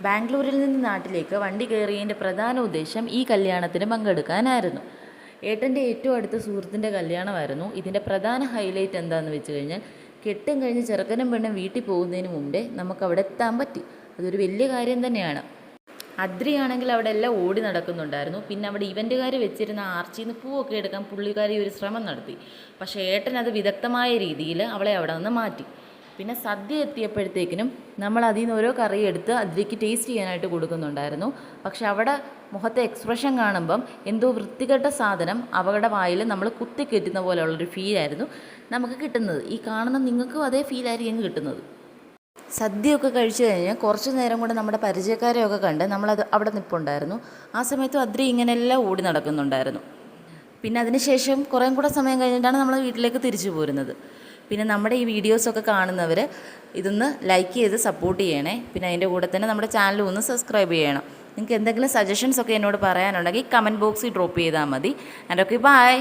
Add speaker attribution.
Speaker 1: ബാംഗ്ലൂരിൽ നിന്ന് നാട്ടിലേക്ക് വണ്ടി കയറിയതിൻ്റെ പ്രധാന ഉദ്ദേശം ഈ കല്യാണത്തിന് പങ്കെടുക്കാനായിരുന്നു. ഏട്ടൻ്റെ ഏറ്റവും അടുത്ത സുഹൃത്തിൻ്റെ കല്യാണമായിരുന്നു. ഇതിൻ്റെ പ്രധാന ഹൈലൈറ്റ് എന്താണെന്ന് വെച്ച് കഴിഞ്ഞാൽ, കെട്ടും കഴിഞ്ഞ് ചെറുക്കനും പെണ്ണും വീട്ടിൽ പോകുന്നതിന് മുമ്പേ നമുക്കവിടെ എത്താൻ പറ്റി. അതൊരു വലിയ കാര്യം തന്നെയാണ്. അദ്രിയാണെങ്കിൽ അവിടെ എല്ലാം ഓടി നടക്കുന്നുണ്ടായിരുന്നു. പിന്നെ അവിടെ ഇവൻ്റുകാർ വെച്ചിരുന്ന ആർച്ചിയിൽ നിന്ന് പൂവൊക്കെ എടുക്കാൻ പുള്ളിക്കാരി ഒരു ശ്രമം നടത്തി. പക്ഷേ ഏട്ടൻ അത് വിദഗ്ധമായ രീതിയിൽ അവളെ അവിടെ നിന്ന് മാറ്റി. പിന്നെ സദ്യ എത്തിയപ്പോഴത്തേക്കിനും നമ്മൾ അതിൽ നിന്ന് ഓരോ കറി എടുത്ത് അദ്രിക്ക് ടേസ്റ്റ് ചെയ്യാനായിട്ട് കൊടുക്കുന്നുണ്ടായിരുന്നു. പക്ഷെ അവിടെ മുഖത്തെ എക്സ്പ്രഷൻ കാണുമ്പം എന്തോ വൃത്തികെട്ട സാധനം അവളുടെ വായിൽ നമ്മൾ കുത്തിക്കയറ്റുന്ന പോലെയുള്ളൊരു ഫീലായിരുന്നു നമുക്ക് കിട്ടുന്നത്. ഈ കാണുന്ന നിങ്ങൾക്കും അതേ ഫീലായിരിക്കും കിട്ടുന്നത്. സദ്യയൊക്കെ കഴിച്ചു കഴിഞ്ഞാൽ കുറച്ച് നേരം കൂടെ നമ്മുടെ പരിചയക്കാരെയൊക്കെ കണ്ട് നമ്മളത് അവിടെ നിൽപ്പുണ്ടായിരുന്നു. ആ സമയത്തും അദ്രി ഇങ്ങനെയെല്ലാം ഓടി നടക്കുന്നുണ്ടായിരുന്നു. പിന്നെ അതിനുശേഷം കുറേ കൂടെ സമയം കഴിഞ്ഞിട്ടാണ് നമ്മൾ വീട്ടിലേക്ക് തിരിച്ചു പോരുന്നത്. പിന്നെ നമ്മുടെ ഈ വീഡിയോസൊക്കെ കാണുന്നവർ ഇതൊന്ന് ലൈക്ക് ചെയ്ത് സപ്പോർട്ട് ചെയ്യണേ. പിന്നെ അതിൻ്റെ കൂടെ തന്നെ നമ്മുടെ ചാനൽ ഒന്ന് സബ്സ്ക്രൈബ് ചെയ്യണം. നിങ്ങൾക്ക് എന്തെങ്കിലും സജഷൻസൊക്കെ എന്നോട് പറയാനുണ്ടെങ്കിൽ കമൻറ്റ് ബോക്സിൽ ഡ്രോപ്പ് ചെയ്താൽ മതി. And okay, by.